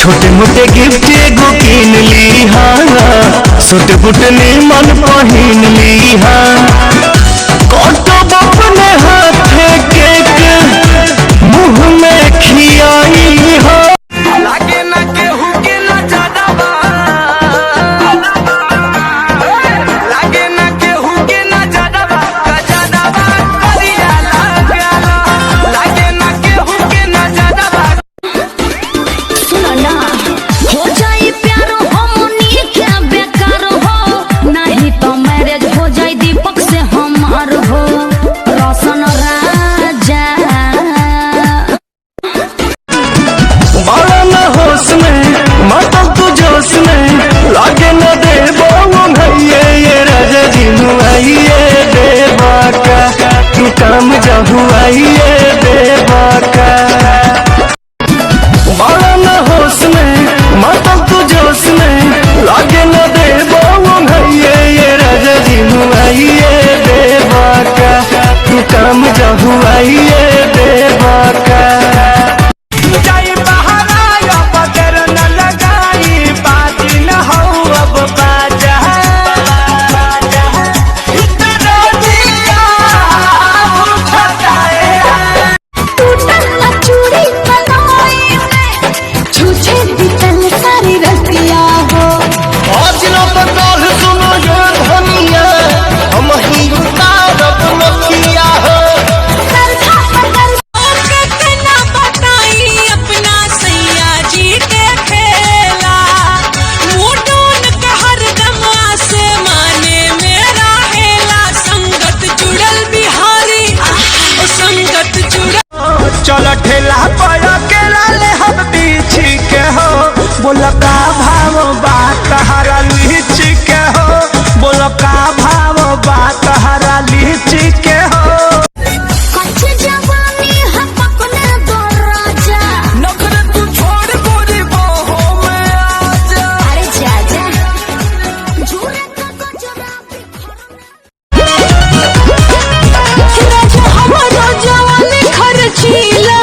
छोटे मोटे गिफ्ट एगो कीन ली हाँ, छोटे बुटनी मन पहिन ली हाँ। कटब अपने हाथे केक मुँह में खियाई हाँ। लागे ना केहू के ना ज्यादा बा, लागे ना केहू के ना ज्यादा बा, ज्यादा बा करिया लागला, लागे ना केहू के ना ज्यादा बा। सुनो ना हो जाए प्यार हमनी के बेकार हो, नहीं तो मैरिज हो जाए दीपक से हमार हो। रोशन राजा बाला न होश में मतलब तू जोश में, लागे न दे भैया ये राजा जी आइए देवा का, तू काम जाहू आइए देवा का। बाला न होश में मतलब तू जोश में, लागे न दे भैया ये राजा जी आइए देवा का, तू काम जाहू आइए देवा का। चलो ठेला पर अकेला ले हम पीछे के हो, बोलो का भाव बात हरा लीची के हो, बोलो का भाव बात हरा लीची के हो। कच्चे जवानी है पकने दो राजा, नखरे तू छोड़ गोरी बहो में आजा। अरे जा झूले का गजरा राजा हमारा जवानी खर्चीला,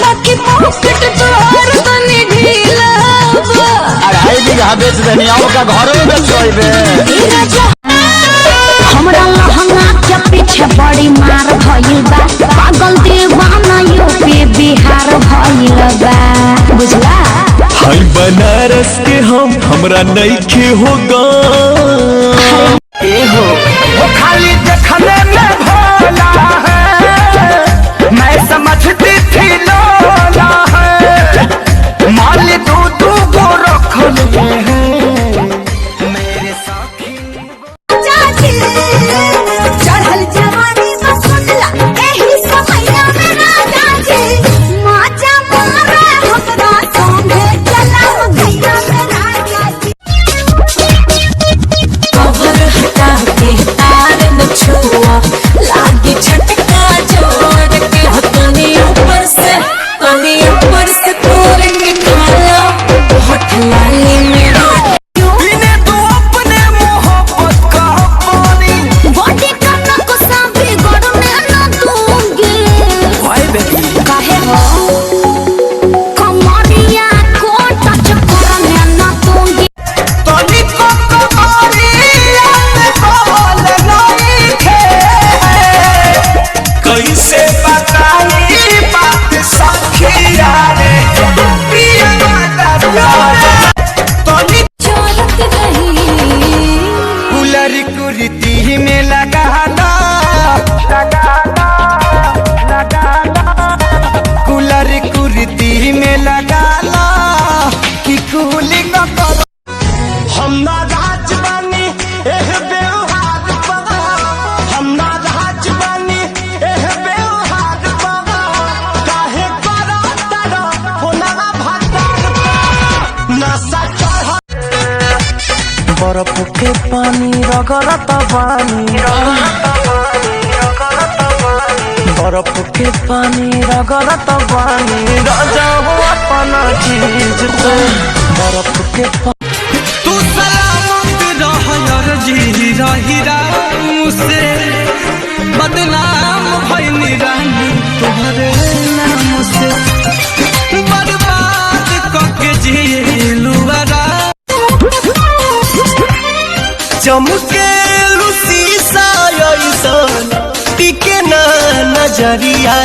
बाकी पॉकेट तोहार तनी ढीला। अढ़ाई बीघा बेच देनी का घर में बेच राजा हमरा लहंगा के पीछे बड़ी मार भइल बा, पागल दीवाना यूपी बिहार भइल बा, बुझला। हाय बनारस के हम हमरा नइखे होगा ए हो, वो खाली देखने में भोला है, मैं समझती थी लोला है, माली दूध को रख लिए हैं मेरे साथी। चढ़ल जवानी में सुनला एही समैया में राजा जी, माचा मारे हमरा संगे चला भैया में राजा जी। कवर हटा के तार न छुआ, लागी झटका जोड़ के तनी ऊपर से तोड़ के खाला होठ लाली में। कुर्ती में लगाना कूलर कुर्ती में लगाना कि कूलिंग करो। हम ना राज बनी एह व्यवहार बगा, हम ना राज बनी एह व्यवहार बगा, काहे करा तारा होना भातार नशा चढ़ा। बर्फ के पानी रगड़त बानी, बर्फ के पानी रगड़त बानी, राजा हो अपना चीज पे बर्फ के तू सलामत रह यार जी रही राम से, बदनाम भइनी रानी तुम्हारे नाम से, बर्बाद करके जी चमके शीशा ऐसन टिके ना नजरिया